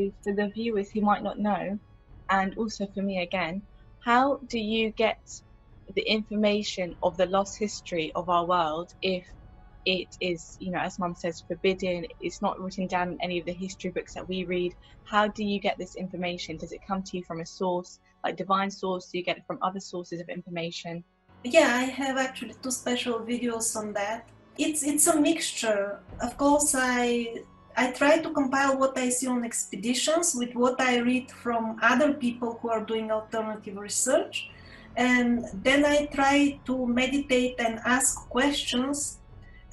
So for the viewers who might not know, and also for me again, how do you get the information of the lost history of our world if it is, as Mum says, forbidden, it's not written down in any of the history books that we read? How do you get this information? Does it come to you from a source, like divine source? Do you get it from other sources of information? Yeah, I have actually two special videos on that. It's a mixture. Of course, I try to compile what I see on expeditions with what I read from other people who are doing alternative research, and then I try to meditate and ask questions.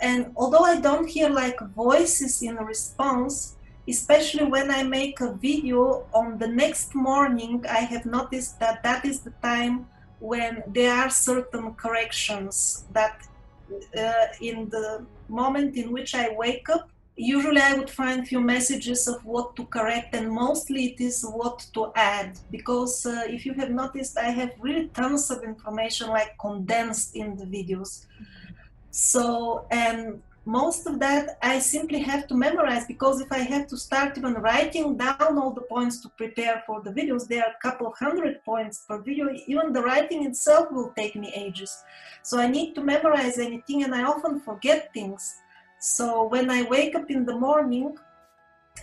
And although I don't hear like voices in response, especially when I make a video on the next morning, I have noticed that that is the time when there are certain corrections that in the moment in which I wake up, usually I would find few messages of what to correct, and mostly it is what to add, because if you have noticed, I have really tons of information like condensed in the videos. So, and most of that I simply have to memorize, because if I have to start even writing down all the points to prepare for the videos, there are a couple of 100 points per video. Even the writing itself will take me ages. So I need to memorize anything, and I often forget things. So when I wake up in the morning,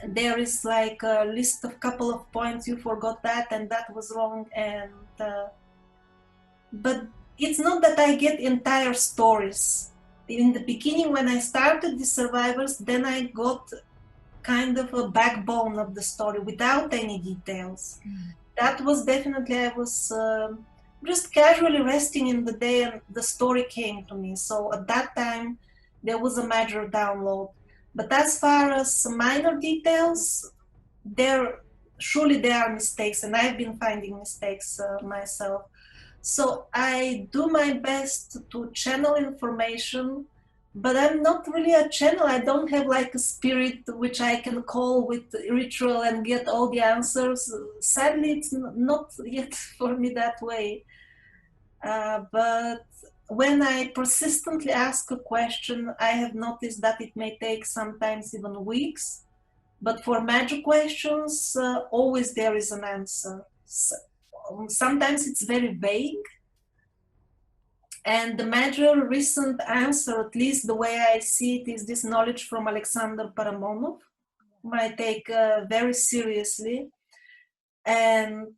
there is like a list of couple of points, you forgot that and that was wrong, and but it's not that I get entire stories. In the beginning, when I started the survivors, then I got kind of a backbone of the story without any details. That was definitely, I was just casually resting in the day and the story came to me. So at that time, there was a major download. But as far as minor details, surely there are mistakes, and I've been finding mistakes myself. So I do my best to channel information, but I'm not really a channel. I don't have like a spirit which I can call with ritual and get all the answers. Sadly, it's not yet for me that way. But when I persistently ask a question, I have noticed that it may take sometimes even weeks. But for magic questions, always there is an answer. Sometimes it's very vague. And the major recent answer, at least the way I see it, is this knowledge from Alexander Paramonov, whom I take very seriously. And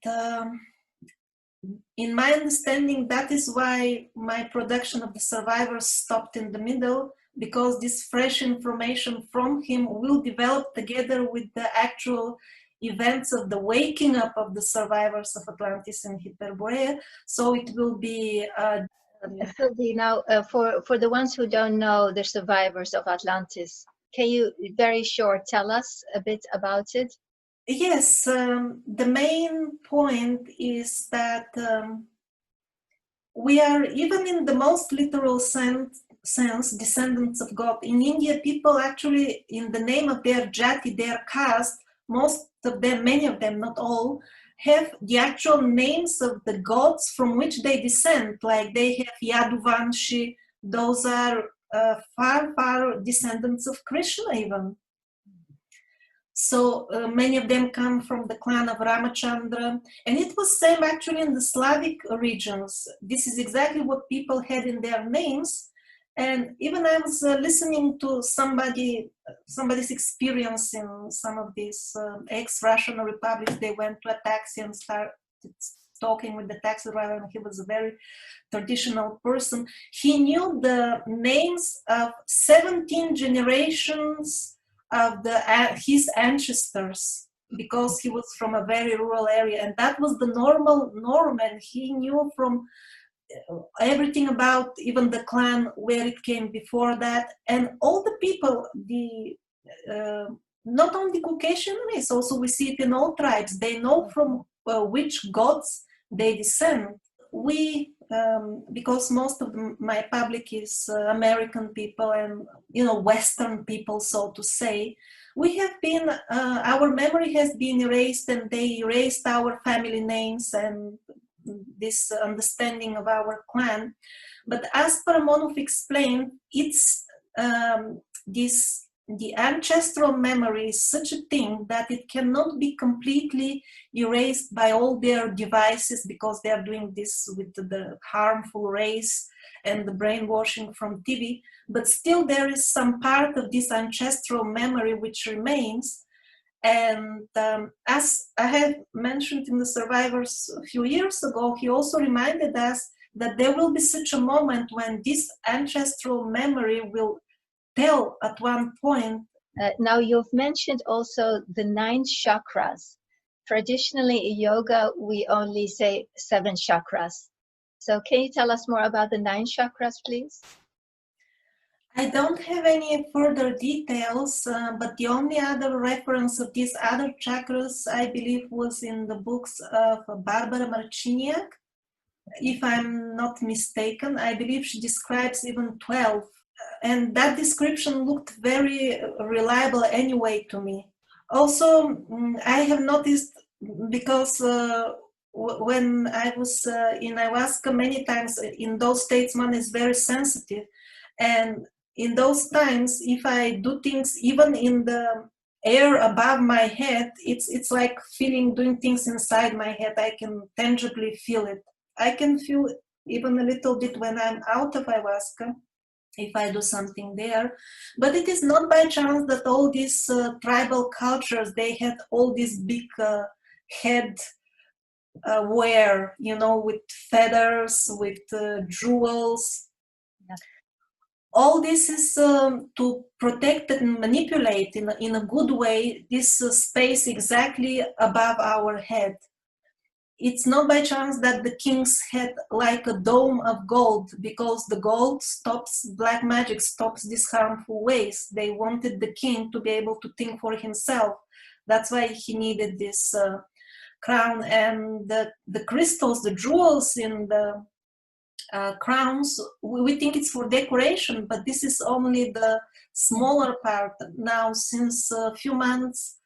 in my understanding, that is why my production of the survivors stopped in the middle, because this fresh information from him will develop together with the actual events of the waking up of the survivors of Atlantis and Hyperborea. So it will be Sylvie, now for the ones who don't know the survivors of Atlantis, can you very short tell us a bit about it? Yes, the main point is that we are, even in the most literal sense, descendants of God. In India, people actually, in the name of their jati, their caste, most of them, many of them, not all, have the actual names of the gods from which they descend. Like they have Yaduvanshi, those are far descendants of Krishna even. So many of them come from the clan of Ramachandra, and it was same actually in the Slavic regions. This is exactly what people had in their names. And even I was listening to somebody's experience in some of these ex-Russian republics. They went to a taxi and started talking with the taxi driver, and he was a very traditional person. He knew the names of 17 generations of his ancestors, because he was from a very rural area, and that was the norm, and he knew from everything about even the clan where it came before that, and all the people, not only Caucasian race, also we see it in all tribes. They know from which gods they descend. We because most of my public is American people and Western people, so to say, we have been our memory has been erased, and they erased our family names and this understanding of our clan. But as Paramonov explained, it's this the ancestral memory is such a thing that it cannot be completely erased by all their devices, because they are doing this with the harmful rays and the brainwashing from TV. But still there is some part of this ancestral memory which remains. And as I have mentioned in the survivors a few years ago, he also reminded us that there will be such a moment when this ancestral memory will tell at one point. Now, you've mentioned also the 9 chakras. Traditionally, in yoga, we only say 7 chakras. So can you tell us more about the 9 chakras, please? I don't have any further details, but the only other reference of these other chakras, I believe, was in the books of Barbara Marciniak. If I'm not mistaken, I believe she describes even 12. And that description looked very reliable anyway to me. Also, I have noticed, because when I was in ayahuasca, many times in those states one is very sensitive, and in those times, if I do things even in the air above my head, it's like doing things inside my head. I can tangibly feel it. I can feel even a little bit when I'm out of ayahuasca, if I do something there. But it is not by chance that all these tribal cultures, they had all these big head wear, with feathers, with jewels. Yeah. All this is to protect and manipulate in a good way this space exactly above our head. It's not by chance that the kings had like a dome of gold, because the gold stops black magic, stops these harmful ways. They wanted the king to be able to think for himself. That's why he needed this crown. And the crystals, the jewels in the crowns, we think it's for decoration, but this is only the smaller part. Now, since a few months,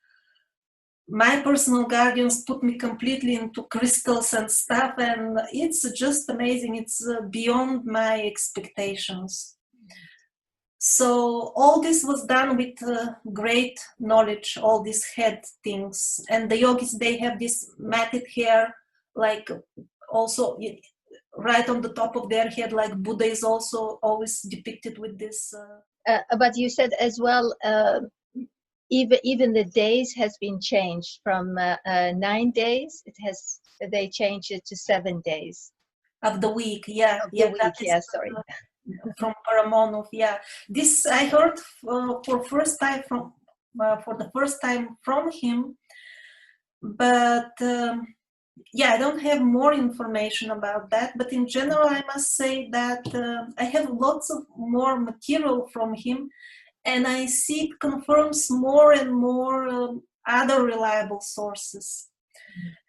my personal guardians put me completely into crystals and stuff, and it's just amazing. It's beyond my expectations. So all this was done with great knowledge, all these head things. And the yogis, they have this matted hair, like also right on the top of their head, like Buddha is also always depicted with this. But you said as well, even the days has been changed from 9 days. They changed it to 7 days of the week. Yeah, of the week. Yeah, sorry. From Paramonov. Yeah, this I heard for the first time from him, but yeah, I don't have more information about that. But in general, I must say that I have lots of more material from him, and I see it confirms more and more other reliable sources.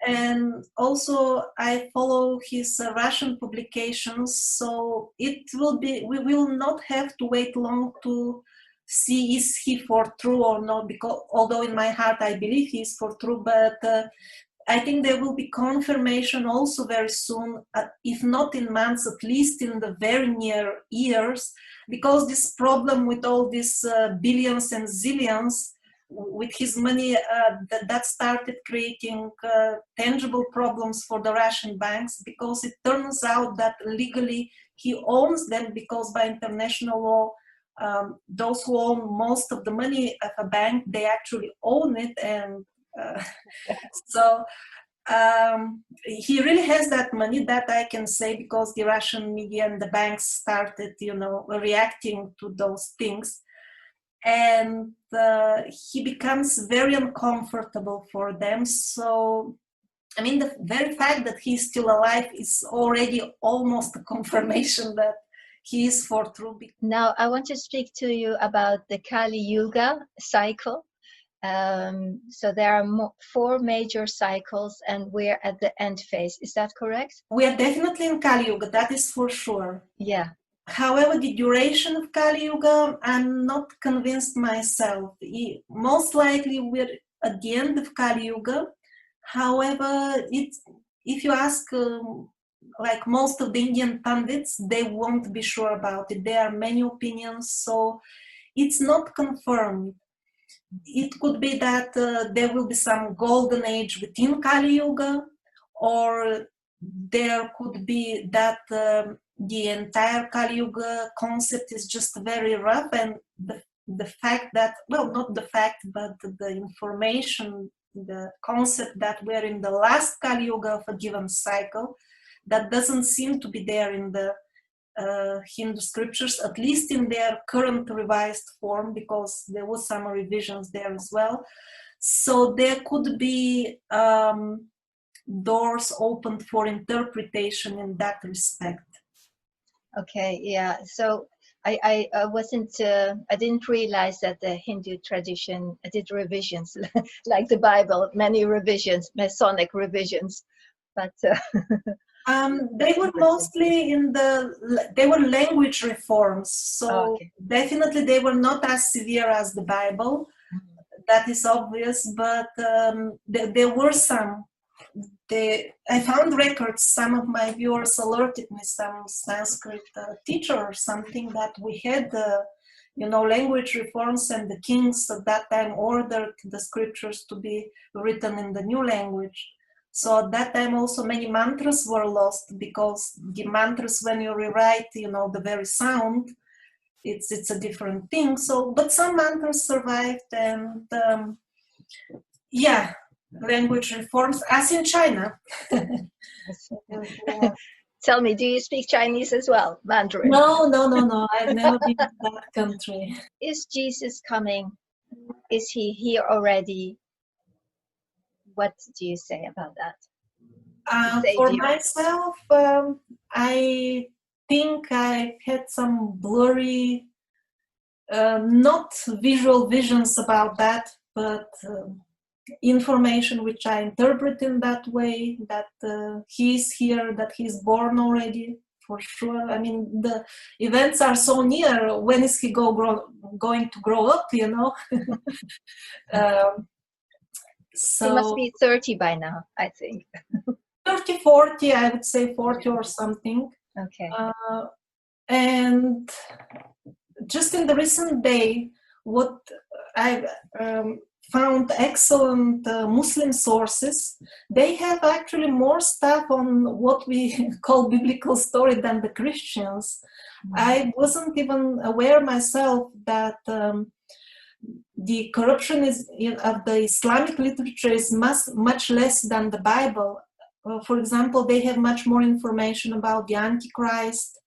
And also I follow his Russian publications, so we will not have to wait long to see is he for true or not, because although in my heart I believe he is for true, but I think there will be confirmation also very soon, if not in months, at least in the very near years, because this problem with all these billions and zillions with his money, that started creating tangible problems for the Russian banks, because it turns out that legally he owns them, because by international law, those who own most of the money of a bank, they actually own it. And so he really has that money, that I can say, because the Russian media and the banks started, reacting to those things. And he becomes very uncomfortable for them. So, I mean, the very fact that he's still alive is already almost a confirmation that he is for true. Now, I want to speak to you about the Kali Yuga cycle. So there are 4 major cycles, and we're at the end phase. Is that correct? We are definitely in Kali Yuga, that is for sure. Yeah. However, the duration of Kali Yuga, I'm not convinced myself. Most likely we're at the end of Kali Yuga. However, if you ask like most of the Indian pundits, they won't be sure about it. There are many opinions, so it's not confirmed. It could be that there will be some golden age within Kali Yuga, or there could be that the entire Kali Yuga concept is just very rough, and the fact that, well, not the fact, but the information, the concept that we're in the last Kali Yuga of a given cycle, that doesn't seem to be there in the Hindu scriptures, at least in their current revised form, because there was some revisions there as well. So there could be doors opened for interpretation in that respect. Okay, yeah. So I wasn't, I didn't realize that the Hindu tradition did revisions, like the Bible, many revisions, Masonic revisions, but they were mostly they were language reforms, so okay. definitely they were not as severe as the Bible. That is obvious, but there were some. I found records. Some of my viewers alerted me, some Sanskrit teacher or something, that we had language reforms, and the kings at that time ordered the scriptures to be written in the new language. So at that time also many mantras were lost, because the mantras, when you rewrite, the very sound, it's a different thing. So, but some mantras survived, and language reforms, as in China. Tell me, do you speak Chinese as well, Mandarin? No. I've never been to that country. Is Jesus coming? Is he here already? What do you say about that? For myself, I think I had some blurry, not visual visions about that, but information which I interpret in that way, that he's here, that he's born already, for sure. I mean, the events are so near. When is he going to grow up, So he must be 30 by now, I think. 30, 40, I would say 40 or something. Okay. And just in the recent day, what I've found excellent Muslim sources, they have actually more stuff on what we call biblical story than the Christians. I wasn't even aware myself that the corruption of the Islamic literature is much less than the Bible. For example, they have much more information about the Antichrist,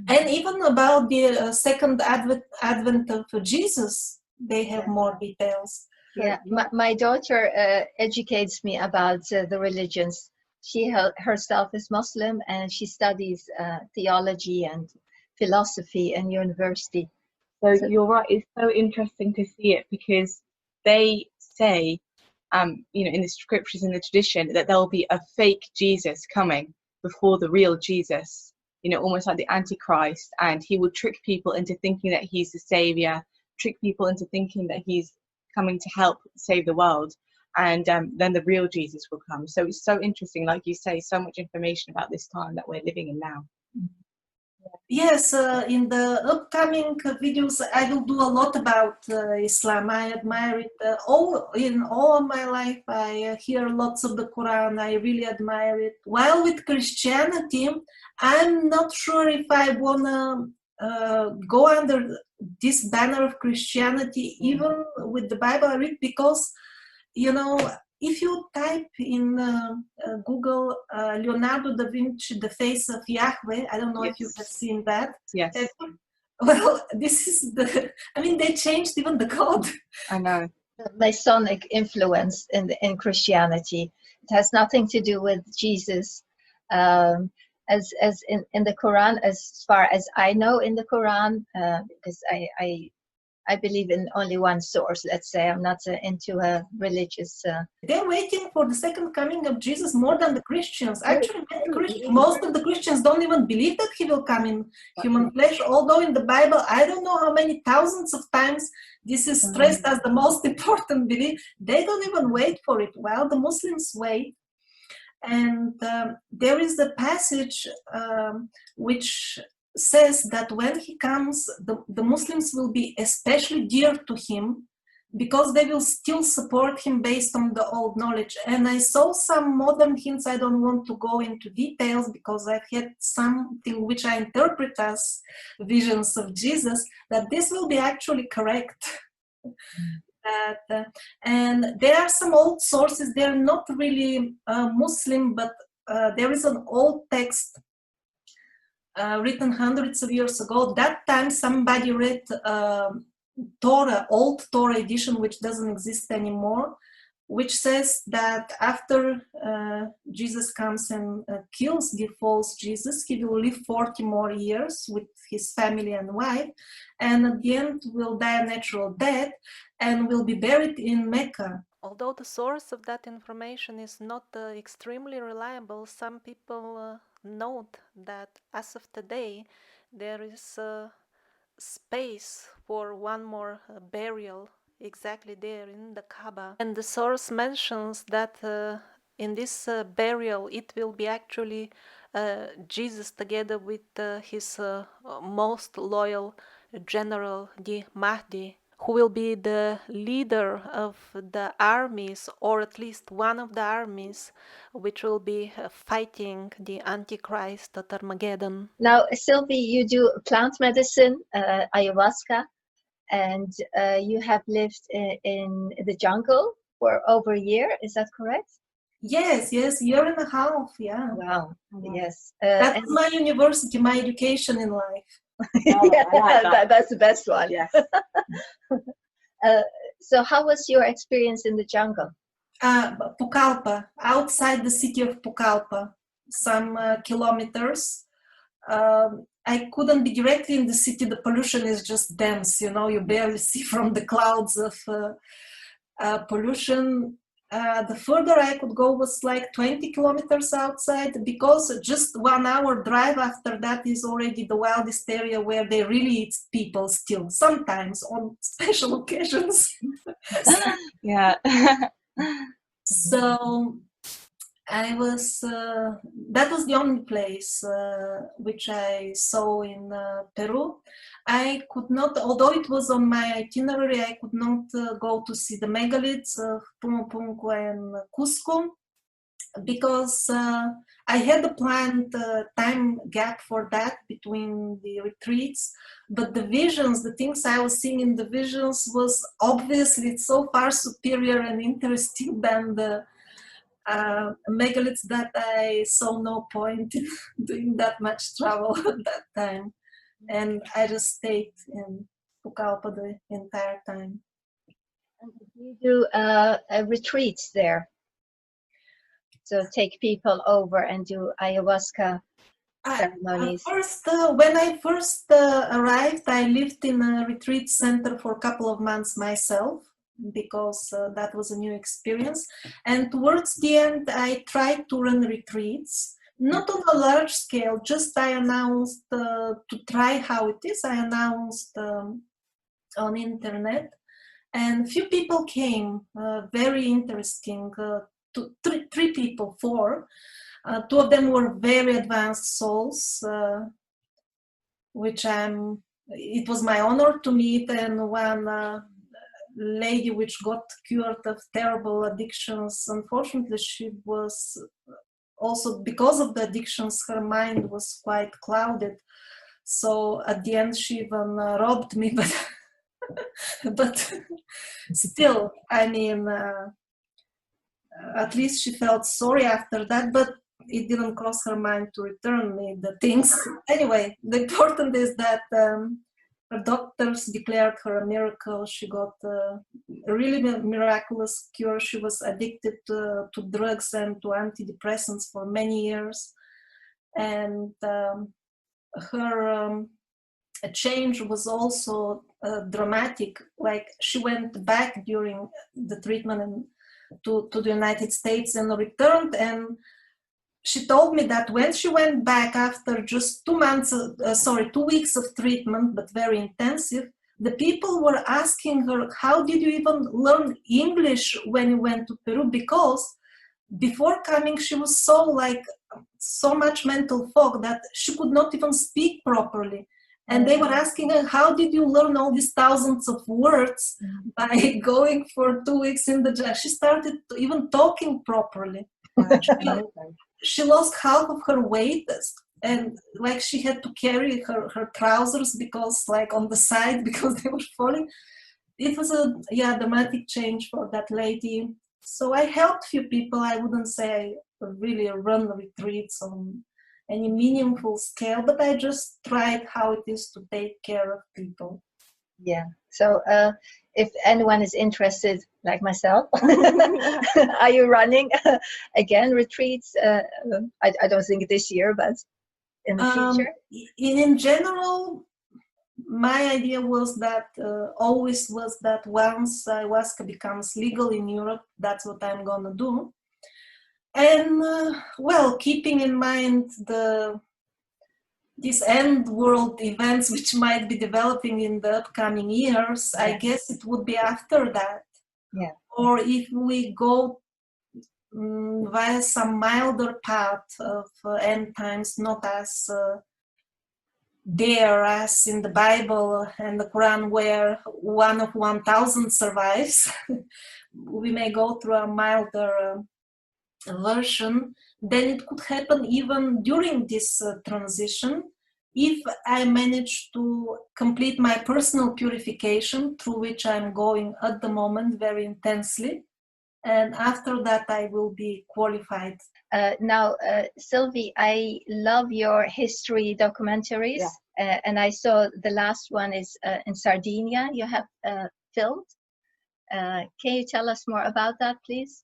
and even about the second advent of Jesus. They have more details. Yeah, my daughter educates me about the religions. She herself is Muslim, and she studies theology and philosophy in university. So you're right, it's so interesting to see it, because they say, in the scriptures, in the tradition, that there will be a fake Jesus coming before the real Jesus, almost like the Antichrist, and he will trick people into thinking that he's the savior, trick people into thinking that he's coming to help save the world, and then the real Jesus will come. So it's so interesting, like you say, so much information about this time that we're living in now. Yes, in the upcoming videos, I will do a lot about Islam. I admire it in all of my life. I hear lots of the Quran. I really admire it. While with Christianity, I'm not sure if I wanna go under this banner of Christianity, even with the Bible I read, because if you type in Google Leonardo da Vinci, the face of Yahweh, I don't know if you have seen that. Yes. Well, this is they changed even the code. I know. Masonic influence in Christianity. It has nothing to do with Jesus. As in the Quran, as far as I know in the Quran, because I believe in only one source, let's say. I'm not into a religious... They're waiting for the second coming of Jesus more than the Christians. Actually, most of the Christians don't even believe that he will come in human flesh, although in the Bible, I don't know how many thousands of times this is stressed as the most important belief. They don't even wait for it. Well, the Muslims wait. And there is a passage which says that when he comes, the Muslims will be especially dear to him because they will still support him based on the old knowledge. And I saw some modern hints. I don't want to go into details because I've had something which I interpret as visions of Jesus, that this will be actually correct. And there are some old sources. They're not really Muslim, but there is an old text written hundreds of years ago. That time somebody read Torah, old Torah edition, which doesn't exist anymore, which says that after Jesus comes and kills the false Jesus, he will live 40 more years with his family and wife, and at the end will die a natural death and will be buried in Mecca. Although the source of that information is not extremely reliable, some people note that as of today there is space for one more burial exactly there in the Kaaba. And the source mentions that in this burial it will be actually Jesus together with his most loyal general, the Mahdi, who will be the leader of the armies, or at least one of the armies, which will be fighting the Antichrist at Armageddon. Now, Sylvie, you do plant medicine, ayahuasca, and you have lived in the jungle for over a year. Is that correct? Yes, year and a half, yeah. Wow, yes. That's my university, my education in life. Yeah, that's the best one. Yes. So how was your experience in the jungle? Pucallpa, outside the city of Pucallpa, some kilometers. I couldn't be directly in the city. The pollution is just dense, you barely see from the clouds of pollution. The further I could go was like 20 kilometers outside, because just 1 hour drive after that is already the wildest area where they really eat people still, sometimes on special occasions. Yeah. So I was, that was the only place which I saw in Peru. I could not, although it was on my itinerary, I could not go to see the megaliths of Pumapunku and Cusco, because I had a planned time gap for that between the retreats, but the visions, the things I was seeing in the visions was obviously so far superior and interesting than the megaliths that I saw no point in doing that much travel at that time. And I just stayed in Pucallpa the entire time. And you do retreats there? So take people over and do ayahuasca ceremonies? When I first arrived, I lived in a retreat center for a couple of months myself, because that was a new experience. And towards the end, I tried to run retreats, not on a large scale, just I announced to try how it is. I announced on internet, and few people came, very interesting, three people, four. Two of them were very advanced souls, which it was my honor to meet, and one lady which got cured of terrible addictions. Unfortunately, she was also, because of the addictions, her mind was quite clouded. So at the end, she even robbed me, but still, I mean, at least she felt sorry after that, but it didn't cross her mind to return me the things. Anyway, the important is that her doctors declared her a miracle. She got a really miraculous cure. She was addicted to drugs and to antidepressants for many years. And her change was also dramatic. Like, she went back during the treatment and to the United States and returned, and she told me that when she went back after just 2 weeks of treatment, but very intensive, the people were asking her, how did you even learn English when you went to Peru? Because before coming, she was so much mental fog that she could not even speak properly. And they were asking her, how did you learn all these thousands of words by going for 2 weeks in the jungle? She started even talking properly. She lost half of her weight, and like she had to carry her trousers because like on the side because they were falling. It was a dramatic change for that lady. So I helped few people. I wouldn't say I really run retreats on any meaningful scale, but I just tried how it is to take care of people. Yeah. So if anyone is interested, like myself, are you running again retreats? I don't think this year, but in the future? In general, my idea was that always was that once ayahuasca becomes legal in Europe, that's what I'm gonna do. And well, keeping in mind these end world events which might be developing in the upcoming years, I guess it would be after that. Yeah. Or if we go via some milder path of end times, not as there as in the Bible and the Quran, where 1 of 1,000 survives, we may go through a milder version. Then it could happen even during this transition if I manage to complete my personal purification, through which I'm going at the moment very intensely. And after that, I will be qualified. Now, Sylvie, I love your history documentaries, and I saw the last one is in Sardinia. You have filmed. Can you tell us more about that, please?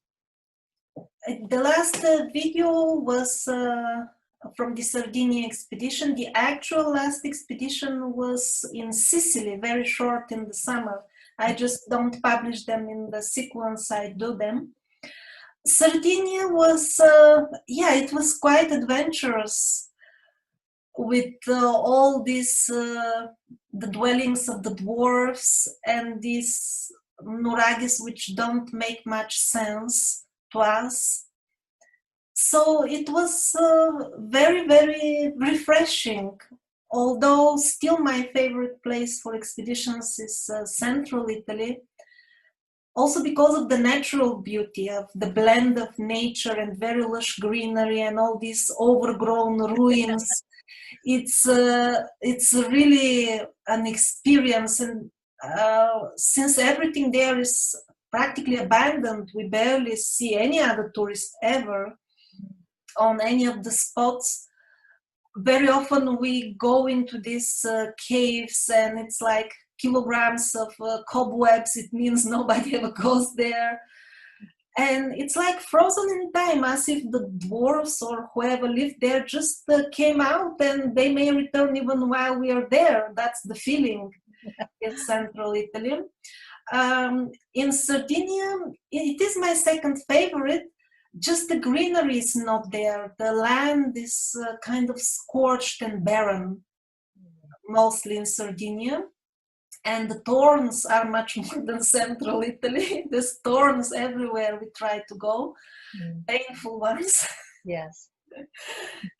The last video was from the Sardinia expedition. The actual last expedition was in Sicily, very short in the summer. I just don't publish them in the sequence I do them. Sardinia was, it was quite adventurous with all these, the dwellings of the dwarfs and these nuragis which don't make much sense to us. So it was very, very refreshing. Although still my favorite place for expeditions is central Italy, also because of the natural beauty of the blend of nature and very lush greenery and all these overgrown ruins. It's really an experience, and since everything there is practically abandoned, we barely see any other tourists ever on any of the spots. Very often we go into these caves and it's like kilograms of cobwebs. It means nobody ever goes there. And it's like frozen in time, as if the dwarves or whoever lived there just came out and they may return even while we are there. That's the feeling in central Italy. In Sardinia, it is my second favorite. Just the greenery is not there. The land is kind of scorched and barren, mostly in Sardinia. And the thorns are much more than central Italy. There's thorns everywhere we try to go, painful ones. Yes.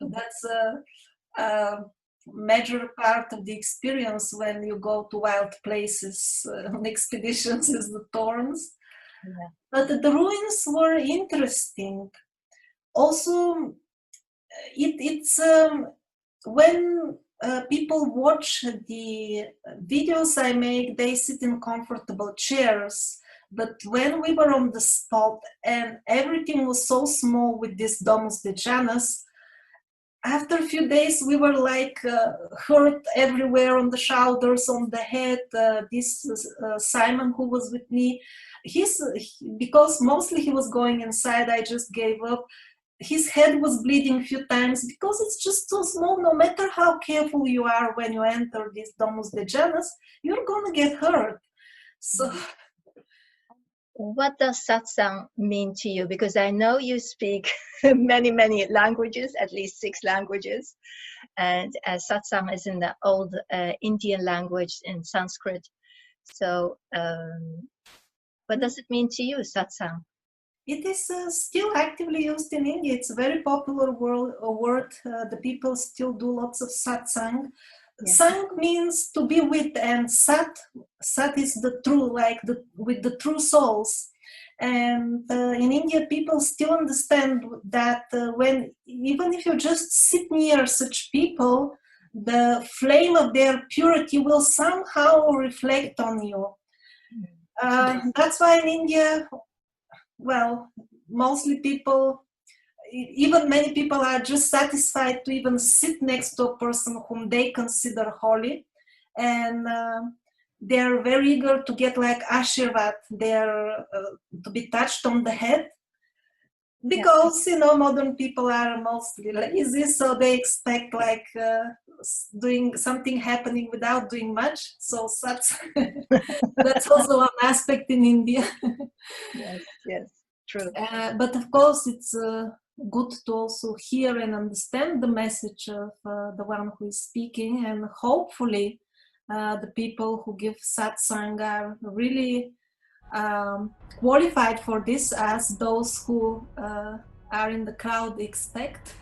That's a major part of the experience when you go to wild places on expeditions is the thorns. Yeah. But the ruins were interesting. Also, it's when people watch the videos I make, they sit in comfortable chairs. But when we were on the spot and everything was so small with this Domus de Janus, after a few days we were like hurt everywhere on the shoulders, on the head. This Simon who was with me, because mostly he was going inside, I just gave up. His head was bleeding a few times because it's just so small. No matter how careful you are when you enter this Domus de Janus, you're gonna get hurt. So what does satsang mean to you? Because I know you speak many, many languages, at least 6 languages. And satsang is in the old Indian language, in Sanskrit. So what does it mean to you, satsang? It is still actively used in India. It's a very popular word. The people still do lots of satsang. Yeah. Sang means to be with, and sat is the true, like with the true souls. And in India, people still understand that when, even if you just sit near such people, the flame of their purity will somehow reflect on you. That's why in India, well, mostly people, even many people are just satisfied to even sit next to a person whom they consider holy, and they're very eager to get like ashirvad, they're to be touched on the head, because you know, modern people are mostly lazy, so they expect like doing something happening without doing much. So that's also an aspect in India. Yes, true. But of course, it's good to also hear and understand the message of the one who is speaking, and hopefully the people who give satsang are really qualified for this, as those who are in the crowd expect.